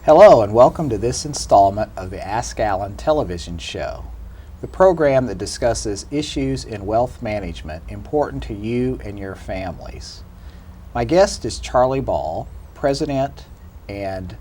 Hello and welcome to this installment of the Ask Alan television show, the program that discusses issues in wealth management important to you and your families. My guest is Charlie Ball, President and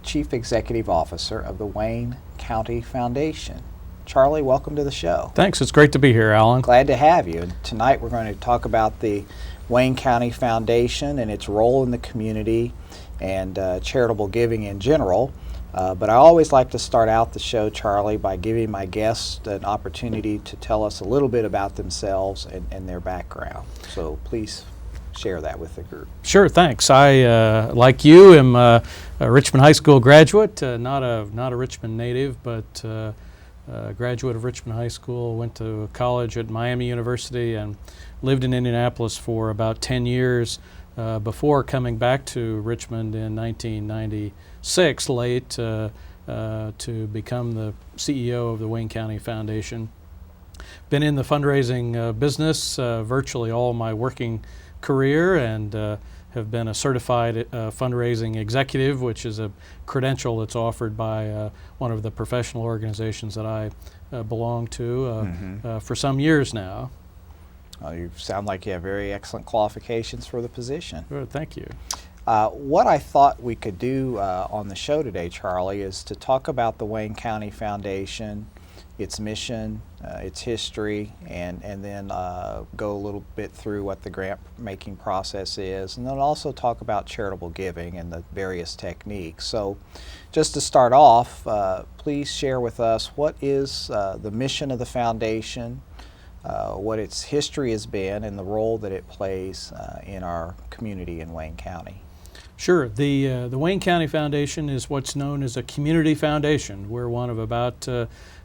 Chief Executive Officer of the Wayne County Foundation. Charlie, welcome to the show. Thanks, it's great to be here, Alan. Glad to have you. And tonight we're going to talk about the Wayne County Foundation and its role in the community and charitable giving in general. But I always like to start out the show, Charlie, by giving my guests an opportunity to tell us a little bit about themselves and their background. So please share that with the group. Sure, thanks. I, like you, am a Richmond High School graduate, not a Richmond native, but a graduate of Richmond High School. Went to college at Miami University and lived in Indianapolis for about 10 years before coming back to Richmond in 1996, late, to become the CEO of the Wayne County Foundation. Been in the fundraising business virtually all my working career, and have been a certified fundraising executive, which is a credential that's offered by one of the professional organizations that I belong to for some years now. You sound like you have very excellent qualifications for the position. Good, thank you. What I thought we could do on the show today, Charlie, is to talk about the Wayne County Foundation, its mission, its history, and then go a little bit through what the grant making process is, and then also talk about charitable giving and the various techniques. So just to start off, please share with us what is the mission of the foundation, what its history has been, and the role that it plays in our community in Wayne County. Sure. The Wayne County Foundation is what's known as a community foundation. We're one of about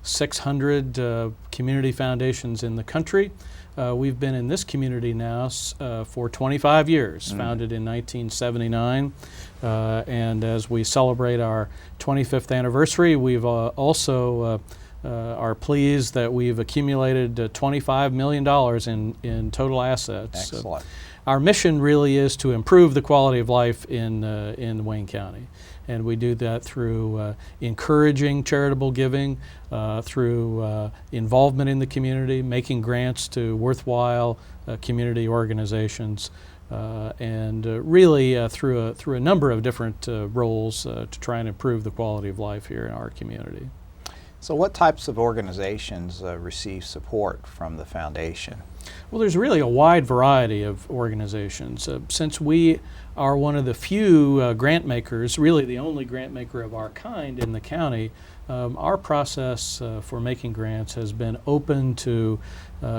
600 community foundations in the country. We've been in this community now for 25 years, founded in 1979. And as we celebrate our 25th anniversary, we've also are pleased that we've accumulated $25 million in total assets. Excellent. Our mission really is to improve the quality of life in Wayne County, and we do that through encouraging charitable giving, through involvement in the community, making grants to worthwhile community organizations, and really through a number of different roles to try and improve the quality of life here in our community. So what types of organizations receive support from the foundation? Well, there's really a wide variety of organizations. Since we are one of the few grant makers, really the only grant maker of our kind in the county, our process for making grants has been open to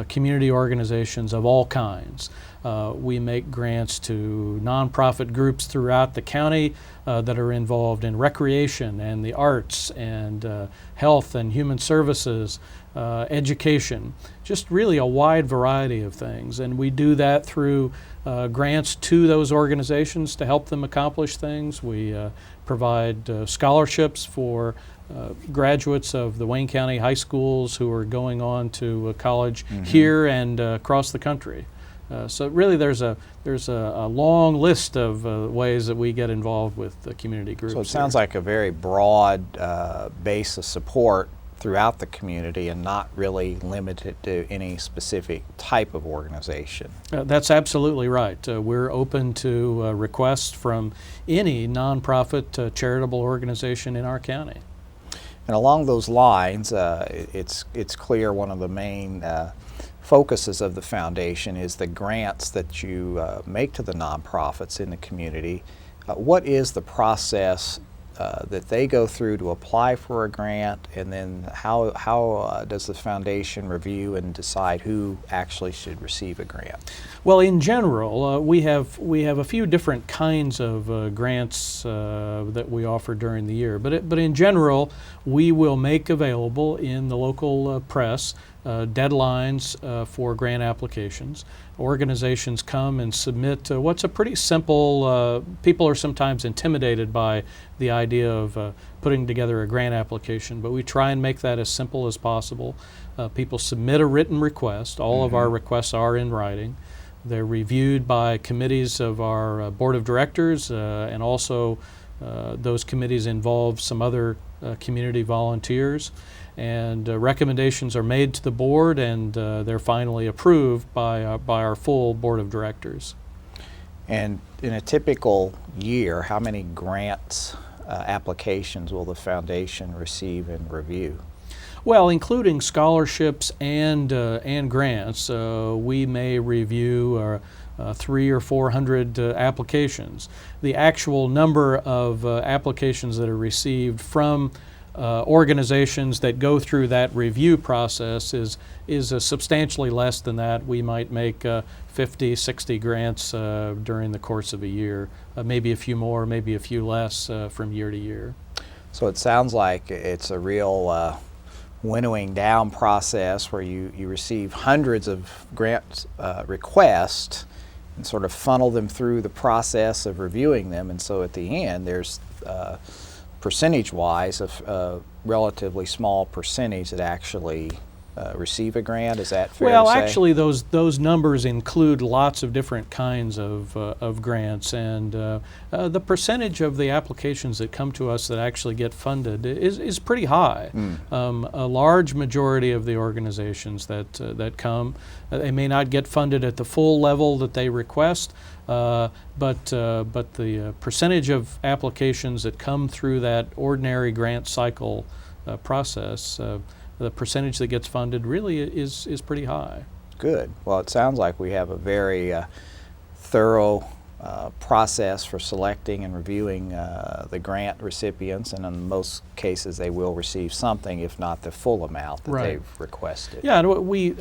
community organizations of all kinds. We make grants to nonprofit groups throughout the county that are involved in recreation and the arts and health and human services, education, just really a wide variety of things. And we do that through grants to those organizations to help them accomplish things. We provide scholarships for graduates of the Wayne County high schools who are going on to college here and across the country. So really there's a long list of ways that we get involved with the community groups. So it sounds like a very broad base of support throughout the community and not really limited to any specific type of organization. That's absolutely right. We're open to requests from any nonprofit charitable organization in our county. And along those lines, it's clear one of the main focuses of the foundation is the grants that you make to the nonprofits in the community. What is the process that they go through to apply for a grant, and then how does the foundation review and decide who actually should receive a grant? Well, in general, we have a few different kinds of grants that we offer during the year, but in general, we will make available in the local press deadlines for grant applications. Organizations come and submit what's a pretty simple, people are sometimes intimidated by the idea of putting together a grant application, but we try and make that as simple as possible. People submit a written request. All of our requests are in writing. They're reviewed by committees of our board of directors and also those committees involve some other community volunteers, and recommendations are made to the board, and they're finally approved by our full board of directors. And in a typical year, how many grants applications will the foundation receive and review? Well, including scholarships and grants, we may review 300 or 400 applications. The actual number of applications that are received from organizations that go through that review process is substantially less than that. We might make 50, 60 grants during the course of a year, maybe a few more, maybe a few less from year to year. So it sounds like it's a real winnowing down process where you receive hundreds of grant requests and sort of funnel them through the process of reviewing them, and so at the end there's percentage-wise a relatively small percentage that actually receive a grant. Is that fair Well, to say? actually, those numbers include lots of different kinds of grants, and the percentage of the applications that come to us that actually get funded is pretty high. A large majority of the organizations that come, they may not get funded at the full level that they request, but the percentage of applications that come through that ordinary grant cycle process, the percentage that gets funded really is pretty high. Good. Well, it sounds like we have a very thorough process for selecting and reviewing the grant recipients, and in most cases they will receive something, if not the full amount that Right. they've requested. Yeah, and we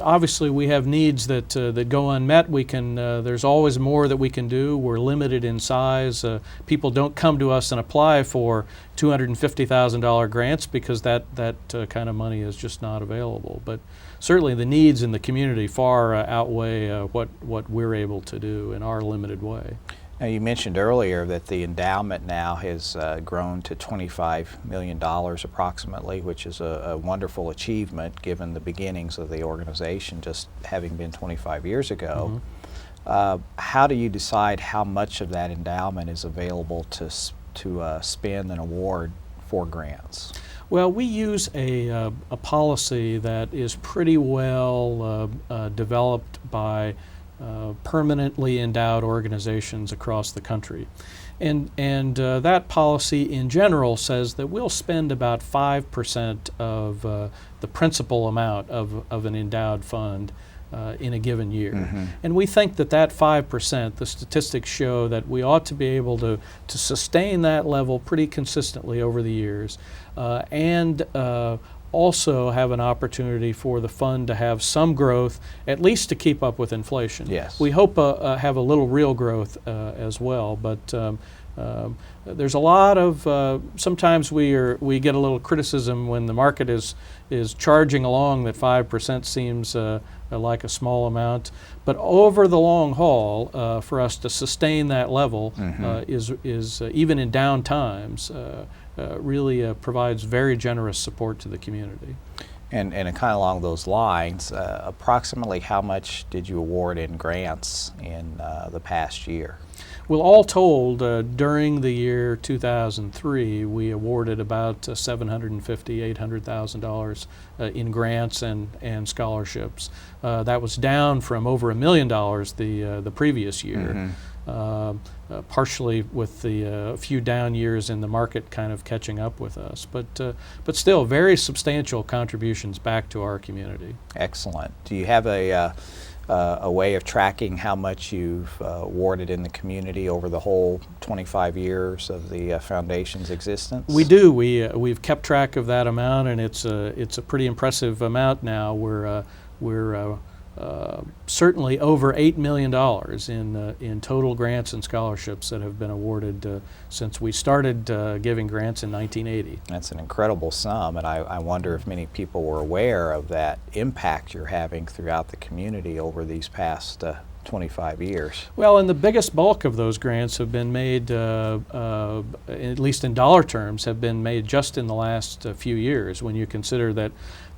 have needs that go unmet. We can there's always more that we can do. We're limited in size. People don't come to us and apply for $250,000 grants because that kind of money is just not available. But certainly the needs in the community far outweigh what we're able to do in our limited way. Now, you mentioned earlier that the endowment now has grown to $25 million approximately, which is a wonderful achievement given the beginnings of the organization just having been 25 years ago. How do you decide how much of that endowment is available to spend and award for grants? Well, we use a policy that is pretty well developed by permanently endowed organizations across the country. And that policy in general says that we'll spend about 5% of the principal amount of an endowed fund in a given year. And we think that 5%, the statistics show that we ought to be able to sustain that level pretty consistently over the years, and also have an opportunity for the fund to have some growth, at least to keep up with inflation. Yes. We hope have a little real growth as well, but there's a lot of sometimes we get a little criticism when the market is charging along that 5% seems like a small amount, but over the long haul, for us to sustain that level is even in down times really provides very generous support to the community. And kind of along those lines, approximately how much did you award in grants in the past year? Well, all told, during the year 2003, we awarded about $750,000, $800,000 in grants and scholarships. That was down from over $1 million the previous year. Partially with the few down years in the market kind of catching up with us, but still very substantial contributions back to our community. Excellent. Do you have a way of tracking how much you've awarded in the community over the whole 25 years of the foundation's existence? We do. We've kept track of that amount, and it's a pretty impressive amount now. We're certainly over $8 million in total grants and scholarships that have been awarded since we started giving grants in 1980. That's an incredible sum, and I wonder if many people were aware of that impact you're having throughout the community over these past 25 years. Well, and the biggest bulk of those grants have been made, at least in dollar terms, have been made just in the last few years, when you consider that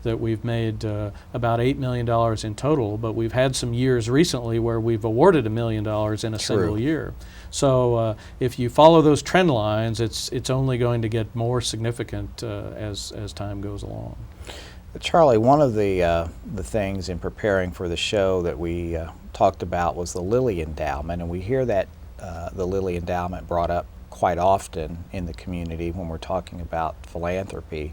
that we've made about $8 million in total, but we've had some years recently where we've awarded $1 million in a single year. So if you follow those trend lines, it's only going to get more significant as time goes along. Charlie, one of the things in preparing for the show that we talked about was the Lilly Endowment, and we hear that the Lilly Endowment brought up quite often in the community when we're talking about philanthropy.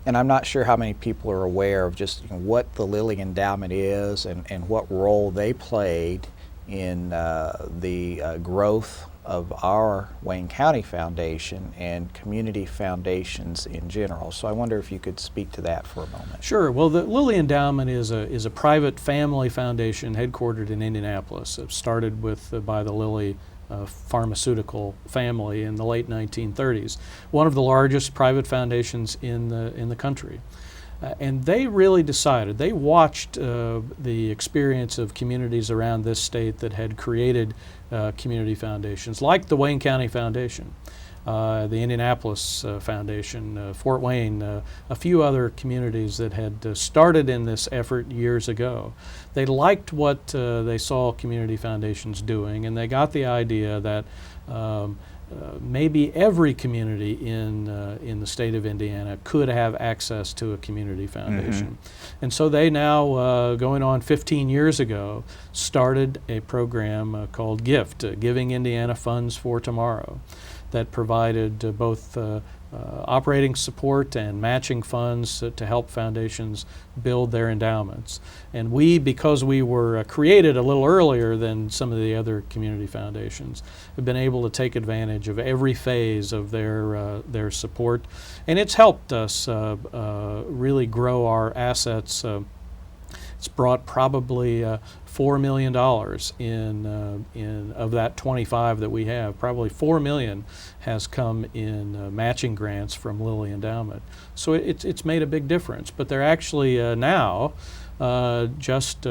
And I'm not sure how many people are aware of just what the Lilly Endowment is and what role they played in the growth of our Wayne County Foundation and community foundations in general. So I wonder if you could speak to that for a moment. Sure. Well, the Lilly Endowment is a private family foundation headquartered in Indianapolis. It started by the Lilly pharmaceutical family in the late 1930s. One of the largest private foundations in the country. And they really decided, they watched the experience of communities around this state that had created community foundations, like the Wayne County Foundation, the Indianapolis Foundation, Fort Wayne, a few other communities that had started in this effort years ago. They liked what they saw community foundations doing, and they got the idea that maybe every community in the state of Indiana could have access to a community foundation. And so they now, going on 15 years ago, started a program called GIFT, Giving Indiana Funds for Tomorrow, that provided both operating support and matching funds to help foundations build their endowments. And we, because we were created a little earlier than some of the other community foundations, have been able to take advantage of every phase of their support. And it's helped us really grow our assets. It's brought probably $4 million in of that 25 that we have. Probably $4 million has come in matching grants from Lilly Endowment. So it's made a big difference. But they're actually now just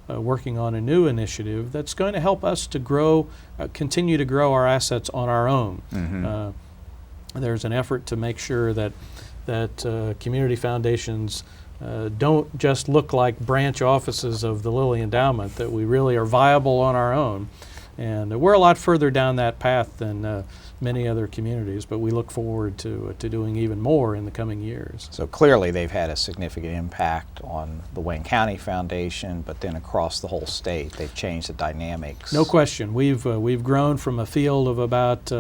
working on a new initiative that's going to help us to grow, continue to grow our assets on our own. There's an effort to make sure that community foundations don't just look like branch offices of the Lilly Endowment, that we really are viable on our own. And we're a lot further down that path than many other communities, but we look forward to doing even more in the coming years. So clearly they've had a significant impact on the Wayne County Foundation, but then across the whole state, they've changed the dynamics. No question. We've grown from a field of about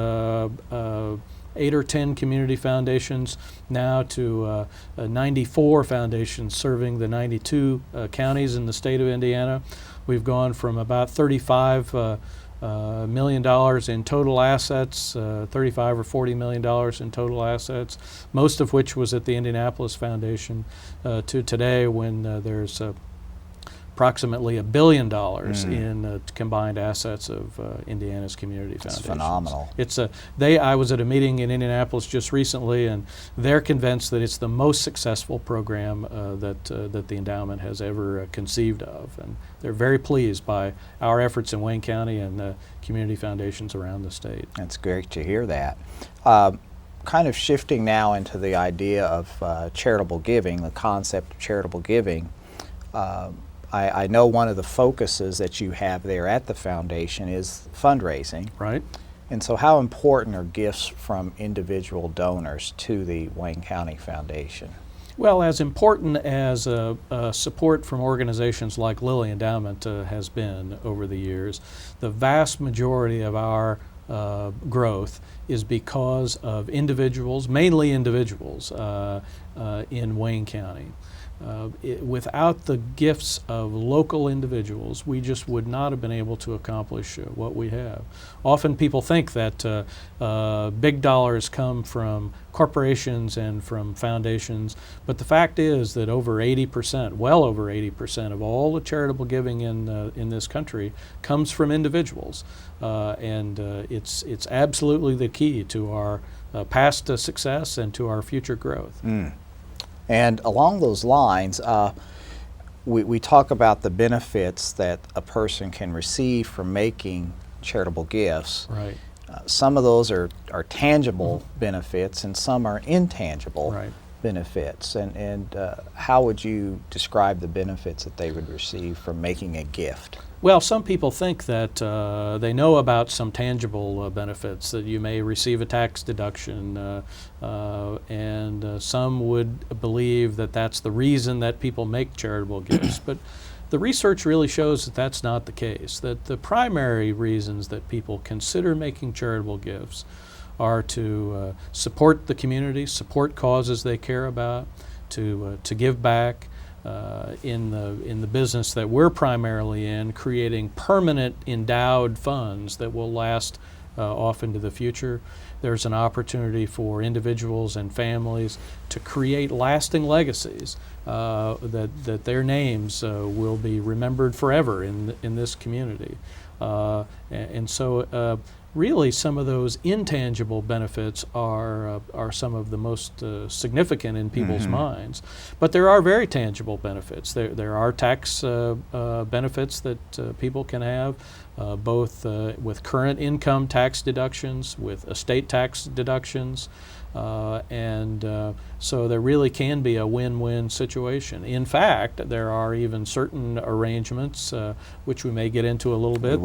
8 or 10 community foundations now to 94 foundations serving the 92 counties in the state of Indiana. We've gone from about $35 million in total assets, $35 or $40 million in total assets, most of which was at the Indianapolis Foundation, to today when there's approximately $1 billion in combined assets of Indiana's community foundations. That's phenomenal. I was at a meeting in Indianapolis just recently, and they're convinced that it's the most successful program that the endowment has ever conceived of, and they're very pleased by our efforts in Wayne County and community foundations around the state. That's great to hear that. Kind of shifting now into the idea of charitable giving, the concept of charitable giving. I know one of the focuses that you have there at the foundation is fundraising. Right. And so how important are gifts from individual donors to the Wayne County Foundation? Well, as important as support from organizations like Lilly Endowment has been over the years, the vast majority of our growth is because of individuals, mainly individuals, in Wayne County. Without the gifts of local individuals, we just would not have been able to accomplish what we have. Often people think that big dollars come from corporations and from foundations, but the fact is that over 80%, well over 80% of all the charitable giving in this country comes from individuals, and it's absolutely the key to our past success and to our future growth. And along those lines, we talk about the benefits that a person can receive from making charitable gifts. Right. Some of those are tangible benefits and some are intangible. Right. benefits, and how would you describe the benefits that they would receive from making a gift? Well, some people think that they know about some tangible benefits, that you may receive a tax deduction, and some would believe that that's the reason that people make charitable gifts. But the research really shows that that's not the case, that the primary reasons that people consider making charitable gifts are to support the community, support causes they care about, to give back in the business that we're primarily in, creating permanent endowed funds that will last off into the future. There's an opportunity for individuals and families to create lasting legacies, that their names will be remembered forever in this community. And so really some of those intangible benefits are some of the most significant in people's minds. But there are very tangible benefits. There are tax benefits that people can have, both with current income tax deductions, with estate tax deductions, and so there really can be a win-win situation. In fact, there are even certain arrangements, which we may get into a little bit,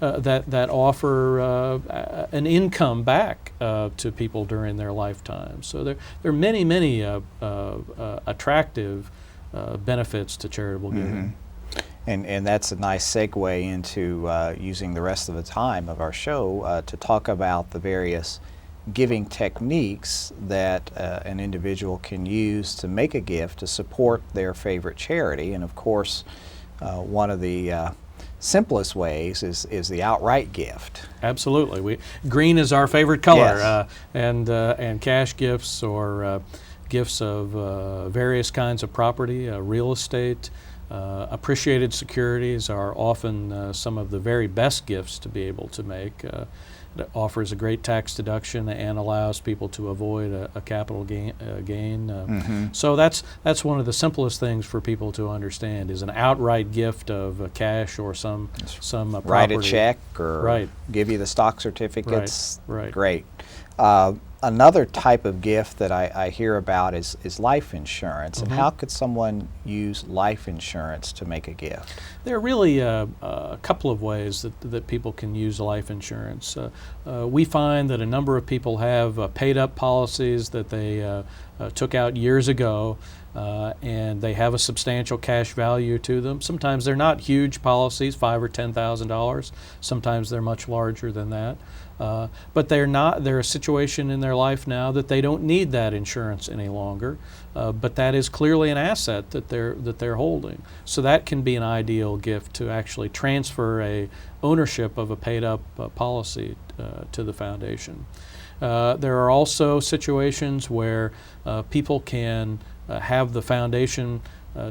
that offer an income back to people during their lifetime. So there are many attractive benefits to charitable giving. And that's a nice segue into using the rest of the time of our show to talk about the various giving techniques that an individual can use to make a gift to support their favorite charity. And of course, one of the simplest ways is the outright gift. Absolutely. Green is our favorite color, Yes. and cash gifts or gifts of various kinds of property, real estate, appreciated securities are often some of the very best gifts to be able to make. It offers a great tax deduction and allows people to avoid a capital gain. So that's one of the simplest things for people to understand, is an outright gift of cash or some property. Write a check or Right. give you the stock certificates. Right. Great. Another type of gift that I hear about is life insurance. And how could someone use life insurance to make a gift? There are really a couple of ways that people can use life insurance. We find that a number of people have paid-up policies that they took out years ago, and they have a substantial cash value to them. Sometimes they're not huge policies, $5,000 or $10,000. Sometimes they're much larger than that. But they're a situation in their life now that they don't need that insurance any longer. But that is clearly an asset that they're holding. So that can be an ideal gift, to actually transfer a ownership of a paid-up policy to the foundation. There are also situations where people can have the foundation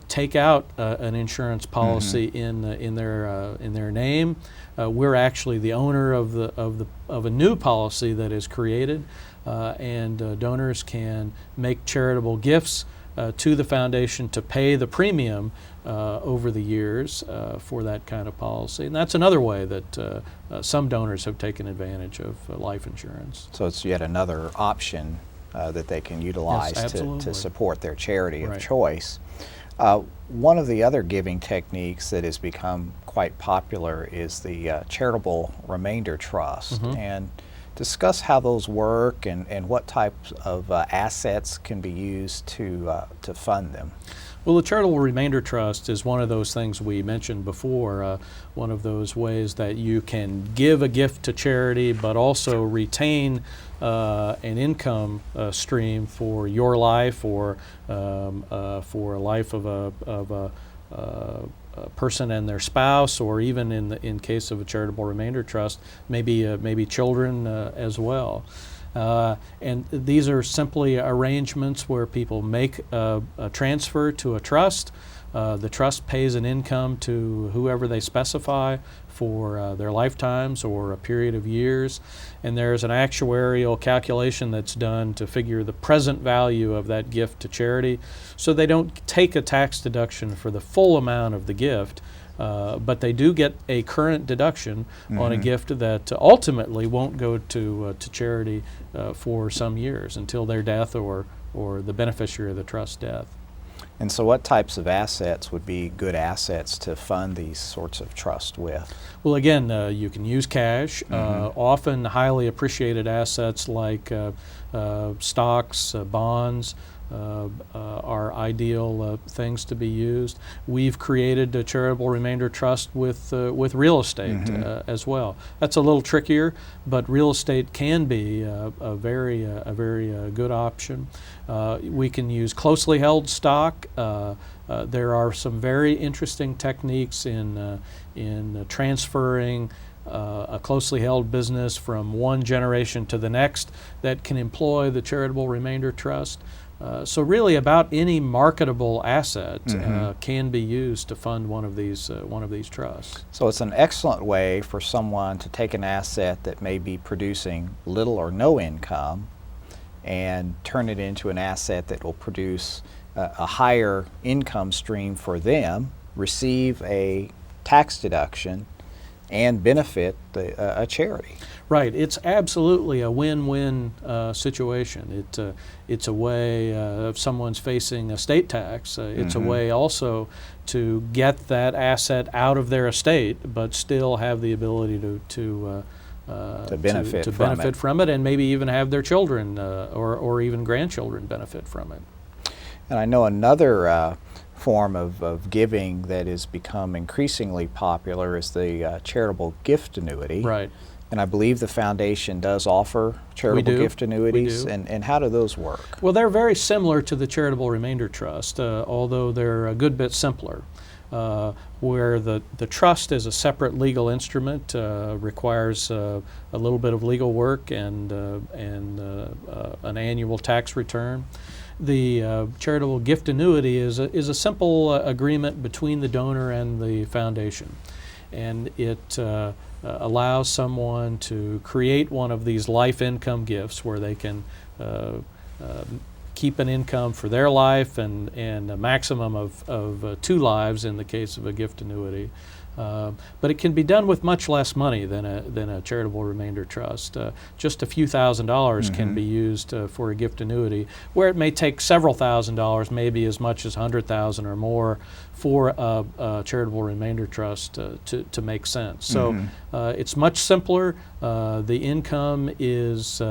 take out an insurance policy in their name. We're actually the owner of a new policy that is created, and donors can make charitable gifts to the foundation to pay the premium over the years for that kind of policy. And that's another way that some donors have taken advantage of life insurance. So it's yet another option that they can utilize to support their charity of choice. One of the other giving techniques that has become quite popular is the Charitable Remainder Trust. And discuss how those work and what types of assets can be used to fund them. Well, the Charitable Remainder Trust is one of those things we mentioned before, one of those ways that you can give a gift to charity but also retain an income stream for your life, or for a life of a person and their spouse, or even in case of a Charitable Remainder Trust, maybe children as well. And these are simply arrangements where people make a transfer to a trust. The trust pays an income to whoever they specify for their lifetimes or a period of years, and there's an actuarial calculation that's done to figure the present value of that gift to charity, so they don't take a tax deduction for the full amount of the gift, But they do get a current deduction on a gift that ultimately won't go to charity for some years until their death or the beneficiary of the trust death. And so what types of assets would be good assets to fund these sorts of trust with? Well, again, you can use cash. Often highly appreciated assets like stocks, bonds, are ideal things to be used. We've created a charitable remainder trust with real estate as well. That's a little trickier, but real estate can be a very good option. We can use closely held stock. There are some very interesting techniques in transferring a closely held business from one generation to the next that can employ the charitable remainder trust. So really, about any marketable asset can be used to fund one of these trusts. So it's an excellent way for someone to take an asset that may be producing little or no income and turn it into an asset that will produce a higher income stream for them, receive a tax deduction, and benefit a charity. Right. It's absolutely a win-win situation. It's a way if someone's facing estate tax. It's a way also to get that asset out of their estate, but still have the ability to benefit from it, and maybe even have their children or even grandchildren benefit from it. And I know another form of giving that has become increasingly popular is the charitable gift annuity. Right. And I believe the foundation does offer charitable gift annuities. We do. And how do those work? Well, they're very similar to the Charitable Remainder Trust, although they're a good bit simpler. Where the trust is a separate legal instrument, requires a little bit of legal work and an annual tax return. The charitable gift annuity is a simple agreement between the donor and the foundation, and it allows someone to create one of these life income gifts where they can keep an income for their life and a maximum of 2 lives in the case of a gift annuity. But it can be done with much less money than a charitable remainder trust. Just a few $1,000s can be used for a gift annuity, where it may take several $1,000s, maybe as much as $100,000 or more, for a charitable remainder trust to make sense. So it's much simpler. The income is,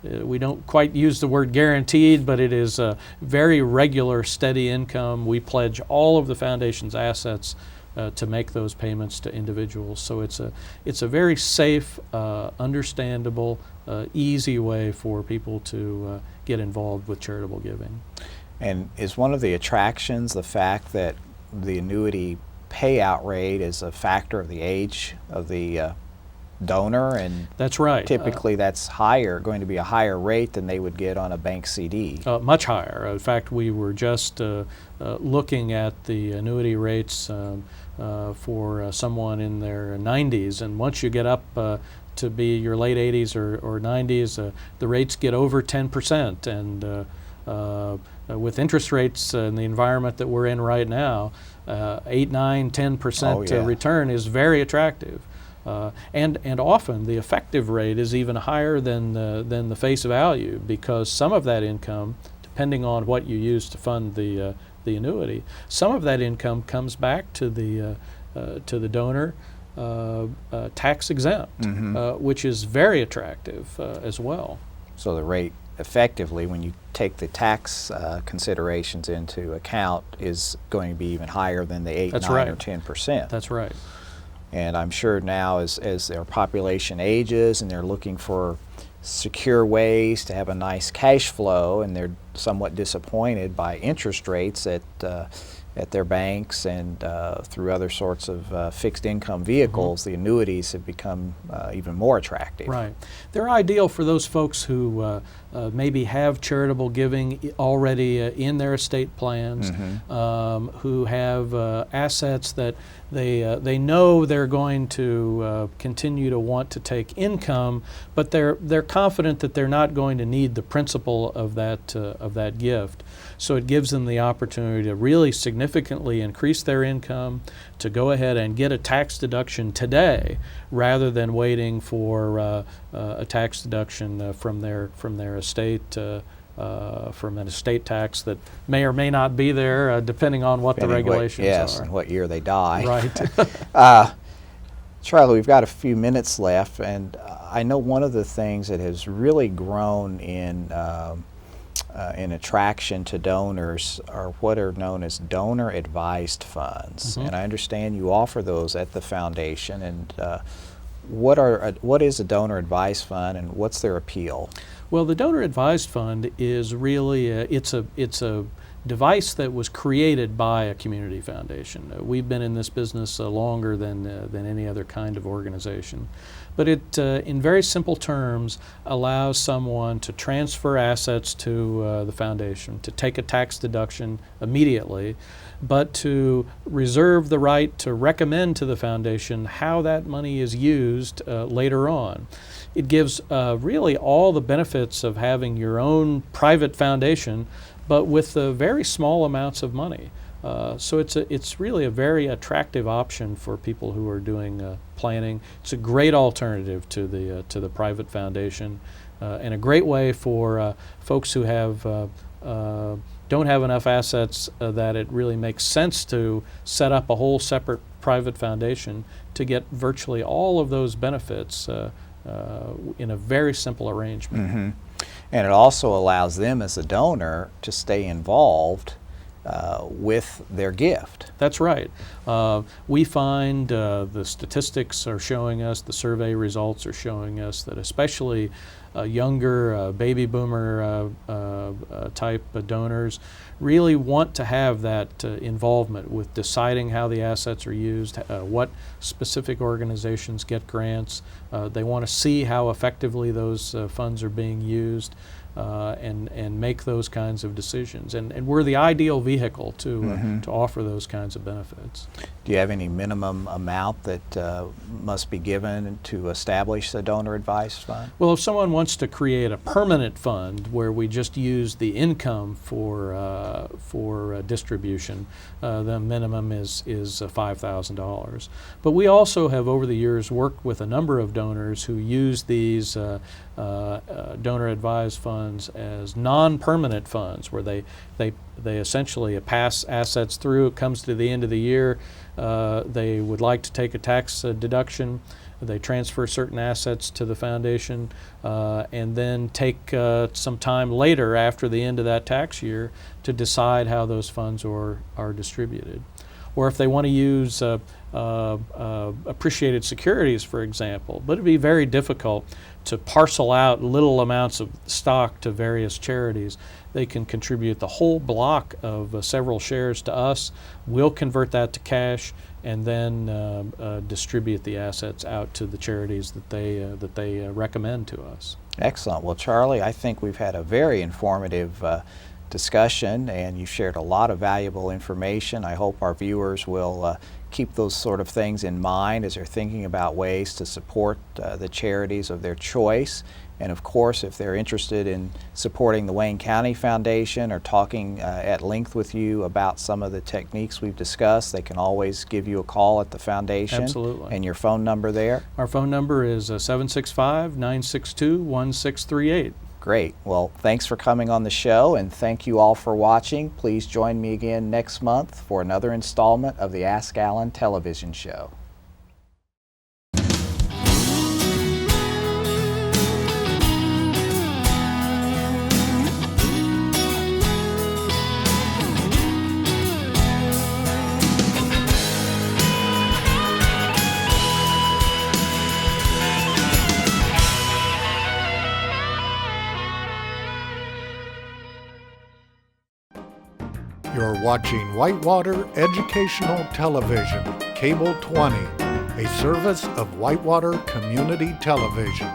we don't quite use the word guaranteed, but it is a very regular, steady income. We pledge all of the foundation's assets to make those payments to individuals. So it's a very safe, understandable, easy way for people to get involved with charitable giving. And is one of the attractions the fact that the annuity payout rate is a factor of the age of the donor? And that's right. Typically that's going to be a higher rate than they would get on a bank CD. Much higher. In fact, we were just looking at the annuity rates for someone in their 90s, and once you get up to be your late 80s or 90s, the rates get over 10%, and with interest rates in the environment that we're in right now, 8, 9, 10% return is very attractive. And often the effective rate is even higher than the face value, because some of that income, depending on what you use to fund the annuity, some of that income comes back to the donor tax exempt, which is very attractive as well. So the rate effectively, when you take the tax considerations into account, is going to be even higher than the 8, That's 9, right. or 10%. That's right. And I'm sure now as their population ages and they're looking for secure ways to have a nice cash flow, and they're somewhat disappointed by interest rates at their banks and through other sorts of fixed income vehicles, the annuities have become even more attractive. Right. They're ideal for those folks who maybe have charitable giving already in their estate plans, who have assets that they know they're going to continue to want to take income, but they're confident that they're not going to need the principal of that gift. So it gives them the opportunity to really significantly significantly increase their income to go ahead and get a tax deduction today, rather than waiting for a tax deduction from their estate. From an estate tax that may or may not be there, depending on what the regulations yes, are. and what year they die. Right. Charlie, we've got a few minutes left, and I know one of the things that has really grown in attraction to donors are what are known as donor-advised funds. Mm-hmm. And I understand you offer those at the foundation. And what is a donor-advised fund, and what's their appeal? Well, the donor advised fund is really it's a device that was created by a community foundation. We've been in this business longer than any other kind of organization, but it, in very simple terms, allows someone to transfer assets to the foundation, to take a tax deduction immediately, but to reserve the right to recommend to the foundation how that money is used later on. It gives really all the benefits of having your own private foundation, but with very small amounts of money. So it's really a very attractive option for people who are doing planning. It's a great alternative to the private foundation, and a great way for folks who don't have enough assets that it really makes sense to set up a whole separate private foundation to get virtually all of those benefits in a very simple arrangement. Mm-hmm. And it also allows them as a donor to stay involved with their gift. That's right. We find the statistics are showing us, the survey results are showing us that especially younger baby boomer type donors really want to have that involvement with deciding how the assets are used, what specific organizations get grants. They want to see how effectively those funds are being used. And make those kinds of decisions, and we're the ideal vehicle to offer those kinds of benefits. Do you have any minimum amount that must be given to establish the donor advised fund? Well, if someone wants to create a permanent fund where we just use the income for distribution, the minimum is $5,000. But we also have over the years worked with a number of donors who use these donor advised funds as non-permanent funds, where they essentially pass assets through. It comes to the end of the year, they would like to take a tax deduction. They transfer certain assets to the foundation, and then take some time later after the end of that tax year to decide how those funds are distributed. Or if they want to use appreciated securities, for example, but it'd be very difficult to parcel out little amounts of stock to various charities. They can contribute the whole block of several shares to us. We'll convert that to cash and then distribute the assets out to the charities that they recommend to us. Excellent. Well, Charlie, I think we've had a very informative discussion, and you shared a lot of valuable information. I hope our viewers will keep those sort of things in mind as they're thinking about ways to support the charities of their choice. And of course, if they're interested in supporting the Wayne County Foundation or talking at length with you about some of the techniques we've discussed, they can always give you a call at the foundation. Absolutely. And your phone number there? Our phone number is 765-962-1638. Great. Well, thanks for coming on the show, and thank you all for watching. Please join me again next month for another installment of the Ask Alan television show. You're watching Whitewater Educational Television, Cable 20, a service of Whitewater Community Television.